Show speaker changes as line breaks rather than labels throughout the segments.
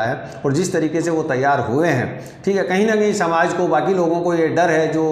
है और जिस तरीके से वो तैयार हुए हैं, ठीक है, कहीं ना कहीं समाज को, बाकी लोगों को ये डर है जो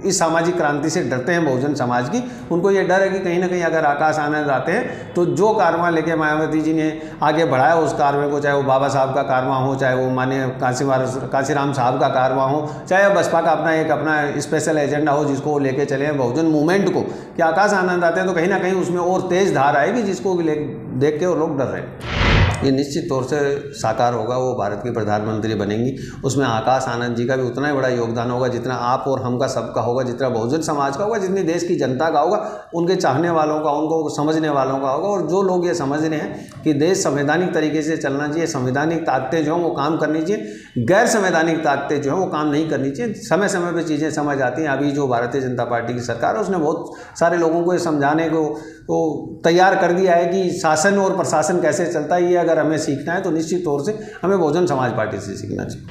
इस सामाजिक क्रांति से डरते हैं बहुजन समाज की, उनको ये डर है कि कहीं ना कहीं अगर आकाश आनंद आते हैं तो जो कारवां लेके मायावती जी ने आगे बढ़ाया उस कारवां को, चाहे वो बाबा साहब का कारवां हो, चाहे वो माननीय कांशीराम साहब का कारवां हो, चाहे बसपा का अपना स्पेशल एजेंडा हो जिसको वो लेके चले हैं बहुजन मूवमेंट को, कि आकाश आनंद आते हैं तो कहीं ना कहीं उसमें और तेज धार आएगी जिसको देख के वो लोग डर रहे हैं। ये निश्चित तौर से साकार होगा, वो भारत की प्रधानमंत्री बनेंगी। उसमें आकाश आनंद जी का भी उतना ही बड़ा योगदान होगा जितना आप और हम का सबका होगा, जितना बहुजन समाज का होगा, जितनी देश की जनता का होगा, उनके चाहने वालों का, उनको समझने वालों का होगा। और जो लोग ये समझ रहे हैं कि देश संवैधानिक तरीके से चलना चाहिए, संवैधानिक ताकतें जो हैं वो काम करनी चाहिए, गैर संवैधानिक ताकतें जो हैं वो काम नहीं करनी चाहिए। समय समय पर चीज़ें समझ आती हैं। अभी जो भारतीय जनता पार्टी की सरकार है उसने बहुत सारे लोगों को ये समझाने को तैयार कर दिया है कि शासन और प्रशासन कैसे चलता है। ये अगर हमें सीखना है तो निश्चित तौर से हमें बहुजन समाज पार्टी से सीखना चाहिए।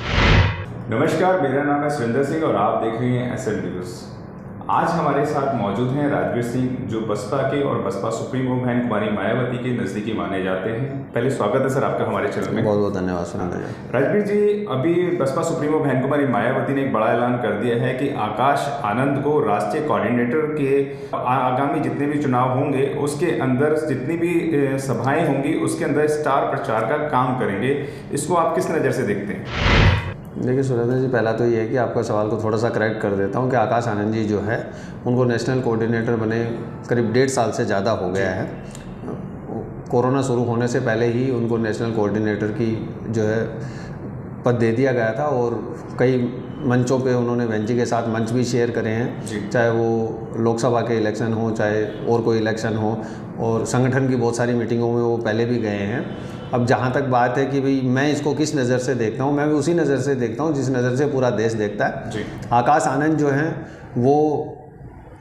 नमस्कार, मेरा नाम है सुरेंद्र सिंह और आप देख रहे हैं एसएल न्यूज़। आज हमारे साथ मौजूद हैं राजवीर सिंह, जो बसपा के और बसपा सुप्रीमो बहन कुमारी मायावती के नज़दीकी माने जाते हैं। पहले स्वागत है सर आपका हमारे चैनल में।
बहुत बहुत धन्यवाद सुरेंद्र जी।
राजवीर जी, अभी बसपा सुप्रीमो बहन कुमारी मायावती ने एक बड़ा ऐलान कर दिया है कि आकाश आनंद को राष्ट्रीय कोऑर्डिनेटर के आगामी जितने भी चुनाव होंगे उसके अंदर जितनी भी सभाएं होंगी उसके अंदर स्टार प्रचार का काम करेंगे। इसको आप किस नज़र से देखते हैं?
देखिए सुरेंद्र जी, पहला तो ये है कि आपका सवाल को थोड़ा सा करेक्ट कर देता हूँ कि आकाश आनंद जी जो है उनको नेशनल कोऑर्डिनेटर बने करीब 1.5 साल से ज़्यादा हो गया है। कोरोना शुरू होने से पहले ही उनको नेशनल कोऑर्डिनेटर की जो है पद दे दिया गया था और कई मंचों पे उन्होंने बहन जी के साथ मंच भी शेयर करे हैं, चाहे वो लोकसभा के इलेक्शन हो, चाहे और कोई इलेक्शन हो, और संगठन की बहुत सारी मीटिंगों में वो पहले भी गए हैं। अब जहाँ तक बात है कि भाई मैं इसको किस नज़र से देखता हूँ, मैं भी उसी नज़र से देखता हूँ जिस नज़र से पूरा देश देखता है। आकाश आनंद जो हैं वो,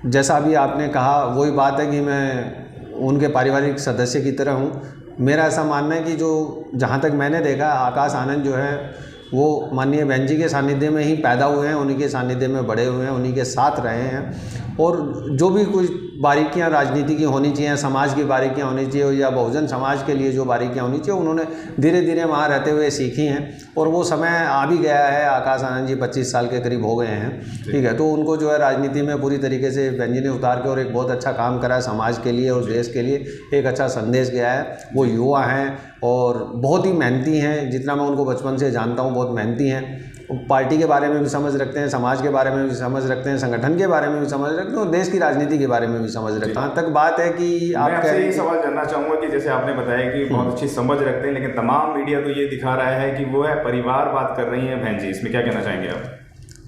जैसा अभी आपने कहा, वही बात है कि मैं उनके पारिवारिक सदस्य की तरह हूँ। मेरा ऐसा मानना है कि जो जहाँ तक मैंने देखा, आकाश आनंद जो है वो माननीय बहन जी के सानिध्य में ही पैदा हुए हैं, उन्हीं के सानिध्य में बड़े हुए हैं, उन्हीं के साथ रहे हैं। और जो भी कुछ बारीकियां राजनीति की होनी चाहिए, समाज की बारीकियां होनी चाहिए या बहुजन समाज के लिए जो बारीकियां होनी चाहिए, उन्होंने धीरे धीरे वहाँ रहते हुए सीखी हैं। और वो समय आ भी गया है। आकाश आनंद जी 25 साल के करीब हो गए हैं, ठीक है। तो उनको जो है राजनीति में पूरी तरीके से बहन जी ने उतार के और एक बहुत अच्छा काम करा है समाज के लिए और देश के लिए, एक अच्छा संदेश गया है। वो युवा हैं और बहुत ही मेहनती हैं, जितना मैं उनको बचपन से जानता हूँ बहुत मेहनती हैं। पार्टी के बारे में भी समझ रखते हैं, समाज के बारे में भी समझ रखते हैं, संगठन के बारे में भी समझ रखते हैं और देश की राजनीति के बारे में भी समझ रखते हैं। यहाँ तक बात है कि आप
आपसे ये सवाल जानना चाहूँगा कि जैसे आपने बताया कि बहुत अच्छी समझ रखते हैं, लेकिन तमाम मीडिया तो ये दिखा रहा है कि वो है परिवारवाद कर रही हैं बहन जी, इसमें क्या कहना चाहेंगे आप?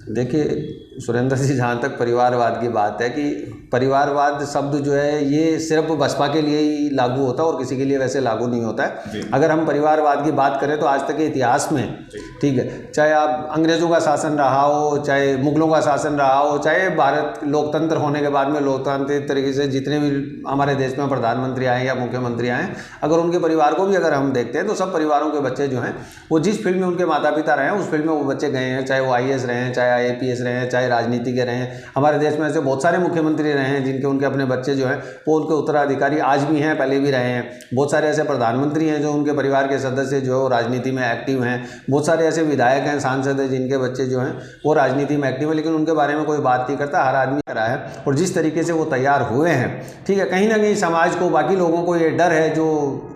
देखिए सुरेंद्र जी, जहाँ तक परिवारवाद की बात है कि परिवारवाद शब्द जो है ये सिर्फ बसपा के लिए ही लागू होता है और किसी के लिए वैसे लागू नहीं होता है। अगर हम परिवारवाद की बात करें तो आज तक के इतिहास में, ठीक है, चाहे आप अंग्रेज़ों का शासन रहा हो, चाहे मुगलों का शासन रहा हो, चाहे भारत लोकतंत्र होने के बाद में लोकतांत्रिक तरीके से जितने भी हमारे देश में प्रधानमंत्री आए या मुख्यमंत्री आए, अगर उनके परिवार को भी अगर हम देखते हैं तो सब परिवारों के बच्चे जो हैं वो जिस फील्ड में उनके माता पिता रहे हैं उस फील्ड में वो बच्चे गए हैं, चाहे वो IAS रहे हैं, चाहे IAPS रहे हैं, चाहे राजनीति के रहे हैं। हमारे देश में ऐसे बहुत सारे मुख्यमंत्री रहे हैं जिनके उनके अपने बच्चे जो हैं वो उनके उत्तराधिकारी आज भी हैं, पहले भी रहे हैं। बहुत सारे ऐसे प्रधानमंत्री हैं जो उनके परिवार के सदस्य जो है राजनीति में एक्टिव हैं। बहुत सारे ऐसे विधायक हैं, सांसद हैं जिनके बच्चे जो हैं वो राजनीति में एक्टिव है, लेकिन उनके बारे में कोई बात नहीं करता। हर आदमी कर रहा है और जिस तरीके से वो तैयार हुए हैं, ठीक है, कहीं ना कहीं समाज को, बाकी लोगों को ये डर है जो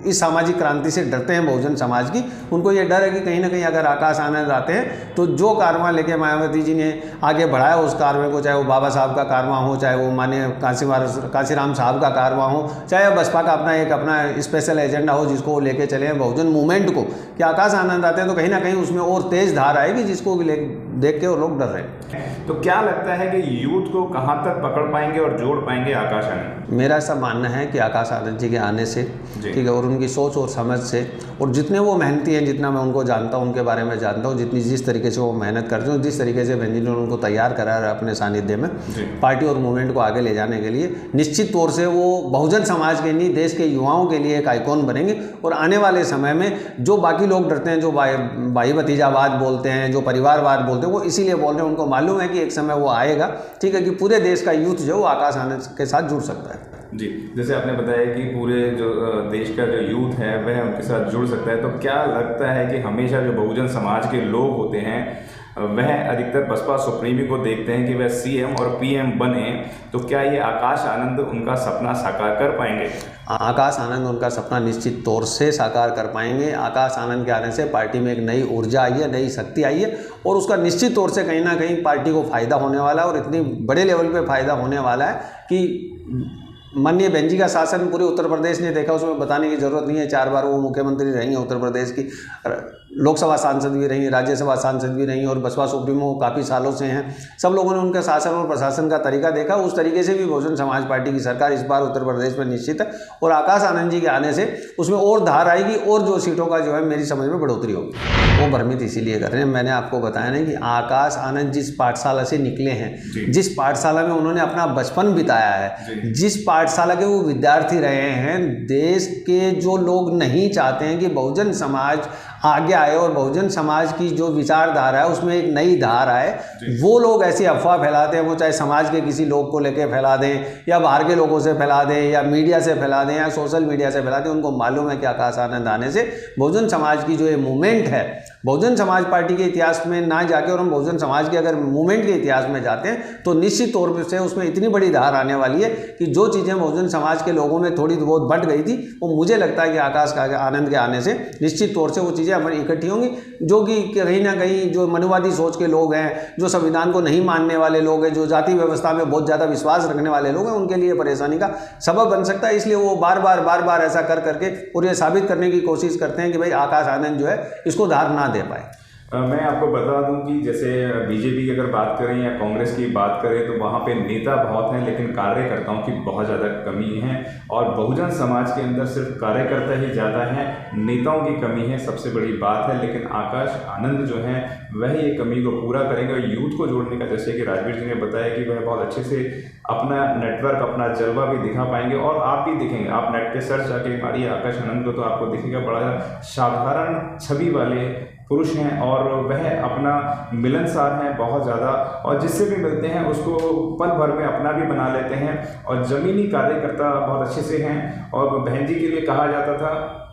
इस सामाजिक क्रांति से डरते हैं बहुजन समाज की, उनको ये डर है कि कहीं ना कहीं अगर आकाश आनंद आते हैं तो जो कारवां लेके मायावती जी ने आगे बढ़ाया उस कारवां को, चाहे वो बाबा साहब का कारवां हो, चाहे वो माननीय कांशीराम साहब का कारवां हो, चाहे बसपा का अपना स्पेशल एजेंडा हो जिसको वो लेके चले हैं बहुजन मूवमेंट को, कि आकाश आनंद आते हैं तो कहीं ना कहीं उसमें और तेज धार आएगी जिसको देख के वो लोग डर रहे हैं।
तो क्या लगता है कि यूथ को कहाँ तक पकड़ पाएंगे और जोड़ पाएंगे आकाश आनंद?
मेरा ऐसा मानना है कि आकाश आनंद जी के आने से, ठीक है, और उनकी सोच और समझ से, और जितने वो मेहनती हैं, जितना मैं उनको जानता हूँ, उनके बारे में जानता हूँ, जिस तरीके से वो मेहनत करते हैं, जिस तरीके से बहन जी ने उनको तैयार करा है अपने सानिध्य में पार्टी और मूवमेंट को आगे ले जाने के लिए, निश्चित तौर से वो बहुजन समाज के नहीं, देश के युवाओं के लिए एक आइकॉन बनेंगे। और आने वाले समय में जो बाकी लोग डरते हैं, जो भाई भतीजावाद बोलते हैं, जो परिवारवाद बोलते हैं, वो इसीलिए बोल रहे हैं, उनको मालूम है कि एक समय वो आएगा, ठीक है, कि पूरे देश का यूथ जो वो आकाश आनंद के साथ जुड़ सकता है।
जी, जैसे आपने बताया कि पूरे जो देश का जो यूथ है वह उनके साथ जुड़ सकता है, तो क्या लगता है कि हमेशा जो बहुजन समाज के लोग होते हैं वह अधिकतर बसपा सुप्रीमो को देखते हैं कि वह सीएम और पीएम बने, तो क्या ये आकाश आनंद उनका सपना साकार कर पाएंगे?
आकाश आनंद उनका सपना निश्चित तौर से साकार कर पाएंगे। आकाश आनंद के आने से पार्टी में एक नई ऊर्जा आई है, नई शक्ति आई है और उसका निश्चित तौर से कहीं ना कहीं पार्टी को फ़ायदा होने वाला है और इतनी बड़े लेवल पे फ़ायदा होने वाला है कि माननीय बहन जी का शासन पूरे उत्तर प्रदेश ने देखा, उसमें बताने की ज़रूरत नहीं है। 4 बार वो मुख्यमंत्री रही हैं उत्तर प्रदेश की, लोकसभा सांसद भी रही, राज्यसभा सांसद भी रही और बसपा सुप्रीमो काफ़ी सालों से हैं। सब लोगों ने उनका शासन और प्रशासन का तरीका देखा, उस तरीके से भी बहुजन समाज पार्टी की सरकार इस बार उत्तर प्रदेश में निश्चित है और आकाश आनंद जी के आने से उसमें और धार आएगी और जो सीटों का जो है मेरी समझ में बढ़ोतरी होगी। वो भ्रमित इसीलिए कर रहे हैं, मैंने आपको बताया ना कि आकाश आनंद जिस पाठशाला से निकले हैं, जिस पाठशाला में उन्होंने अपना बचपन बिताया है, जिस पाठशाला के वो विद्यार्थी रहे हैं, देश के जो लोग नहीं चाहते हैं कि बहुजन समाज आगे आए और बहुजन समाज की जो विचारधारा है उसमें एक नई धार आए, वो लोग ऐसी अफवाह फैलाते हैं, वो चाहे समाज के किसी लोग को लेकर फैला दें या बाहर के लोगों से फैला दें या मीडिया से फैला दें या सोशल मीडिया से फैला दें, उनको मालूम है कि आकाश आनंद आने से बहुजन समाज की जो ये मूवमेंट है, बहुजन समाज पार्टी के इतिहास में ना जाके और हम बहुजन समाज के अगर मूवमेंट के इतिहास में जाते हैं तो निश्चित तौर से उसमें इतनी बड़ी धार आने वाली है कि जो चीज़ें बहुजन समाज के लोगों में थोड़ी बहुत बट गई थी, वो मुझे लगता है कि आकाश आनंद के आने से निश्चित तौर से वो चीज़ें हमारी इकट्ठी होंगी, जो कि कहीं ना कहीं जो मनुवादी सोच के लोग हैं, जो संविधान को नहीं मानने वाले लोग हैं, जो जाति व्यवस्था में बहुत ज़्यादा विश्वास रखने वाले लोग हैं, उनके लिए परेशानी का सबब बन सकता है। इसलिए वो बार बार ऐसा कर करके और ये साबित करने की कोशिश करते हैं कि भाई आकाश आनंद जो है इसको धार ना दे पाए।
मैं आपको बता दूं कि जैसे बीजेपी की अगर बात करें या कांग्रेस की बात करें तो वहाँ पे नेता बहुत हैं लेकिन कार्यकर्ताओं की बहुत ज़्यादा कमी है, और बहुजन समाज के अंदर सिर्फ कार्यकर्ता ही ज़्यादा हैं, नेताओं की कमी है, सबसे बड़ी बात है। लेकिन आकाश आनंद जो हैं वह ये कमी को पूरा करेंगे और यूथ को जोड़ने का, जैसे कि राजवीर जी ने बताया कि वह बहुत अच्छे से अपना नेटवर्क, अपना जलवा भी दिखा पाएंगे और आप भी दिखेंगे। आप नेट पे सर्च जाके मारिए आकाश आनंद को तो आपको दिखेगा, बड़ा साधारण छवि वाले पुरुष हैं और वह अपना मिलनसार हैं बहुत ज़्यादा, और जिससे भी मिलते हैं उसको पल भर में अपना भी बना लेते हैं और ज़मीनी कार्यकर्ता बहुत अच्छे से हैं। और बहन जी के लिए कहा जाता था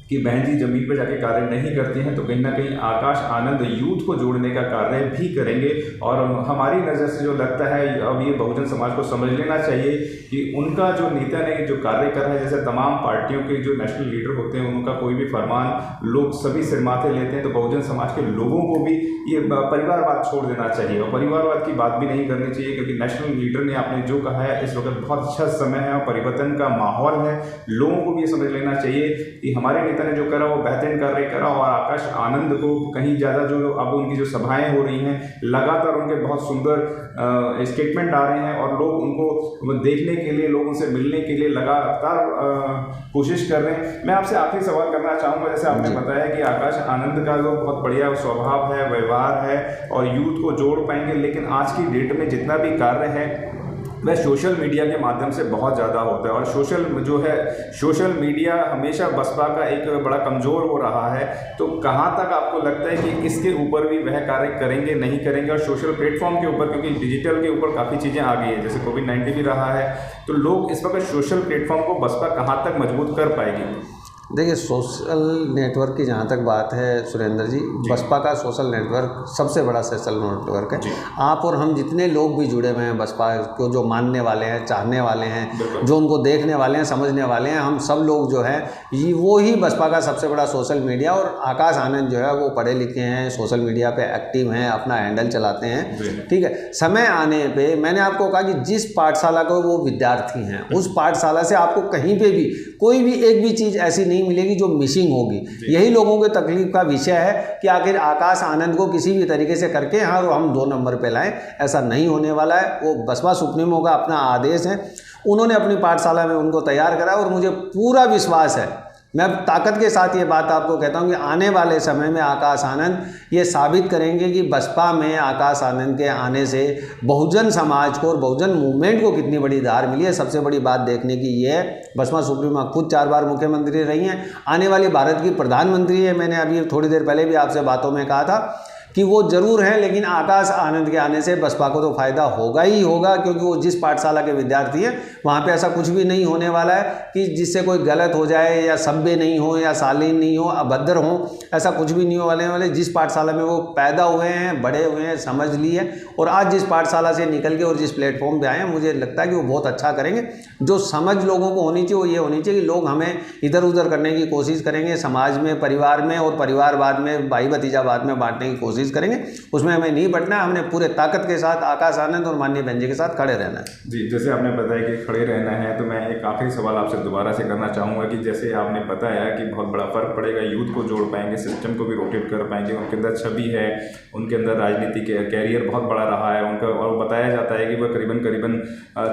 कि बहन जी ज़मीन पर जाके कार्य नहीं करती हैं, तो कहीं ना कहीं आकाश आनंद यूथ को जोड़ने का कार्य भी करेंगे। और हमारी नज़र से जो लगता है, अब ये बहुजन समाज को समझ लेना चाहिए कि उनका जो नेता ने जो कार्य कर रहा है, जैसे तमाम पार्टियों के जो नेशनल लीडर होते हैं उनका कोई भी फरमान लोग सभी सिर माथे लेते हैं, तो बहुजन समाज के लोगों को भी ये परिवारवाद छोड़ देना चाहिए और परिवारवाद की बात भी नहीं करनी चाहिए, क्योंकि नेशनल लीडर ने आपने जो कहा है इस वक्त बहुत अच्छा समय है और परिवर्तन का माहौल है। लोगों को भी ये समझ लेना चाहिए कि हमारे नेता ने जो करा वो बेहतरीन कार्य करा, और आकाश आनंद को कहीं ज़्यादा जो अब उनकी जो सभाएं हो रही हैं, लगातार उनके बहुत सुंदर स्टेटमेंट आ रहे हैं और लोग उनको देखने के लिए, लोग उनसे मिलने के लिए लगातार कोशिश कर रहे हैं। मैं आपसे आखिरी सवाल करना चाहूँगा, जैसे आपने बताया कि आकाश आनंद का जो बहुत बढ़िया स्वभाव है, व्यवहार है और यूथ को जोड़ पाएंगे, लेकिन आज की डेट में जितना भी कार्य है वह सोशल मीडिया के माध्यम से बहुत ज़्यादा होता है, और सोशल मीडिया हमेशा बसपा का एक बड़ा कमज़ोर हो रहा है। तो कहाँ तक आपको लगता है कि इसके ऊपर भी वह कार्य करेंगे, नहीं करेंगे? और सोशल प्लेटफॉर्म के ऊपर, क्योंकि डिजिटल के ऊपर काफ़ी चीज़ें आ गई हैं, जैसे कोविड-19 भी रहा है, तो लोग इस वक्त सोशल प्लेटफॉर्म को बसपा कहाँ तक मजबूत कर पाएगी?
देखिए, सोशल नेटवर्क की जहाँ तक बात है सुरेंद्र जी, बसपा का सोशल नेटवर्क सबसे बड़ा सोशल नेटवर्क है। आप और हम जितने लोग भी जुड़े हुए हैं बसपा को, जो मानने वाले हैं, चाहने वाले हैं, जो उनको देखने वाले हैं, समझने वाले हैं, हम सब लोग जो है वो ही बसपा का सबसे बड़ा सोशल मीडिया। और आकाश आनंद जो है वो पढ़े लिखे हैं, सोशल मीडिया पे एक्टिव हैं, अपना हैंडल चलाते हैं, ठीक है। समय आने पे मैंने आपको कहा कि जिस पाठशाला को वो विद्यार्थी हैं, उस पाठशाला से आपको कहीं पे भी कोई भी एक भी चीज़ ऐसी नहीं मिलेगी जो मिसिंग होगी। यही लोगों के तकलीफ का विषय है कि आखिर आकाश आनंद को किसी भी तरीके से करके हाँ हम 2 नंबर पे लाएं, ऐसा नहीं होने वाला है। वो बसपा सुप्रीमो का अपना आदेश है, उन्होंने अपनी पाठशाला में उनको तैयार करा और मुझे पूरा विश्वास है, मैं ताकत के साथ ये बात आपको कहता हूँ कि आने वाले समय में आकाश आनंद ये साबित करेंगे कि बसपा में आकाश आनंद के आने से बहुजन समाज को और बहुजन मूवमेंट को कितनी बड़ी धार मिली है। सबसे बड़ी बात देखने की ये है, बसपा सुप्रीमो खुद 4 बार मुख्यमंत्री रही हैं, आने वाली भारत की प्रधानमंत्री है। मैंने अभी थोड़ी देर पहले भी आपसे बातों में कहा था कि वो ज़रूर हैं, लेकिन आकाश आनंद के आने से बसपा को तो फायदा होगा ही होगा, क्योंकि वो जिस पाठशाला के विद्यार्थी हैं वहाँ पे ऐसा कुछ भी नहीं होने वाला है कि जिससे कोई गलत हो जाए या सभ्य नहीं हो या शालीन नहीं हो, अभद्र हो, ऐसा कुछ भी नहीं होने वाले। जिस पाठशाला में वो पैदा हुए हैं, बड़े हुए हैं, समझ लिए और आज जिस पाठशाला से निकल के और जिस प्लेटफॉर्म पे आए हैं, मुझे लगता है कि वो बहुत अच्छा करेंगे। जो समझ लोगों को होनी चाहिए वो ये होनी चाहिए कि लोग हमें इधर उधर करने की कोशिश करेंगे, समाज में, परिवार में और परिवारवाद में, भाई भतीजावाद में बांटने की कोशिश करेंगे, उसमें हमें नहीं बटना है। हमने पूरे ताकत के साथ आकाश आनंद और माननीय बहन जी के साथ खड़े रहना है।
जी, जैसे आपने बताया कि खड़े रहना है, तो मैं एक आखिरी सवाल आपसे दोबारा से करना चाहूँगा कि जैसे आपने बताया कि बहुत बड़ा फर्क पड़ेगा, यूथ को जोड़ पाएंगे, सिस्टम को भी रोटेट कर पाएंगे, उनके अंदर छवि है, उनके अंदर राजनीति के कैरियर बहुत बड़ा रहा है उनका, और बताया जाता है कि वह करीबन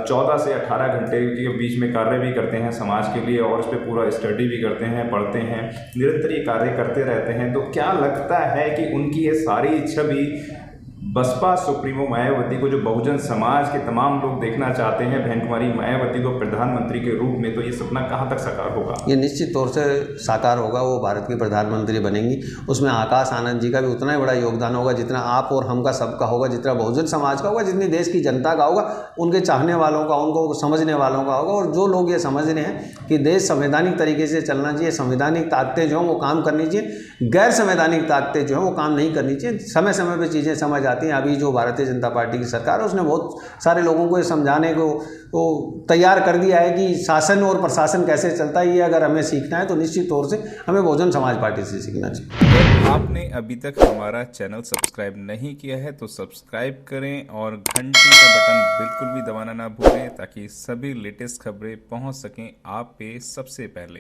14 से 18 घंटे के बीच में कार्य भी करते हैं समाज के लिए और उस पर पूरा स्टडी भी करते हैं, पढ़ते हैं, निरंतर ये कार्य करते रहते हैं। तो क्या लगता है कि उनकी ये सारी छवि बसपा सुप्रीमो मायावती को, जो बहुजन समाज के तमाम लोग देखना चाहते हैं बहन कुमारी मायावती को प्रधानमंत्री के रूप में, तो ये सपना कहाँ तक साकार होगा?
ये निश्चित तौर से साकार होगा। वो भारत की प्रधानमंत्री बनेंगी। उसमें आकाश आनंद जी का भी उतना ही बड़ा योगदान होगा जितना आप और हम का सबका होगा, जितना बहुजन समाज का होगा, जितनी देश की जनता का होगा, उनके चाहने वालों का, उनको समझने वालों का होगा। और जो लोग ये समझ रहे हैं कि देश संवैधानिक तरीके से चलना चाहिए, संवैधानिक ताकतें जो हैं वो काम करनी चाहिए, गैर संवैधानिक ताकतें जो हैं वो काम नहीं करनी चाहिए। समय समय पर चीज़ें समझ आती हैं। अभी जो भारतीय जनता पार्टी की सरकार है उसने बहुत सारे लोगों को ये समझाने को तैयार कर दिया है कि शासन और प्रशासन कैसे चलता है। ये अगर हमें सीखना है तो निश्चित तौर से हमें बहुजन समाज पार्टी से सीखना चाहिए।
अगर आपने अभी तक हमारा चैनल सब्सक्राइब नहीं किया है तो सब्सक्राइब करें और घंटी का बटन बिल्कुल भी दबाना ना भूलें, ताकि सभी लेटेस्ट खबरें पहुंच सकें आप पे सबसे पहले।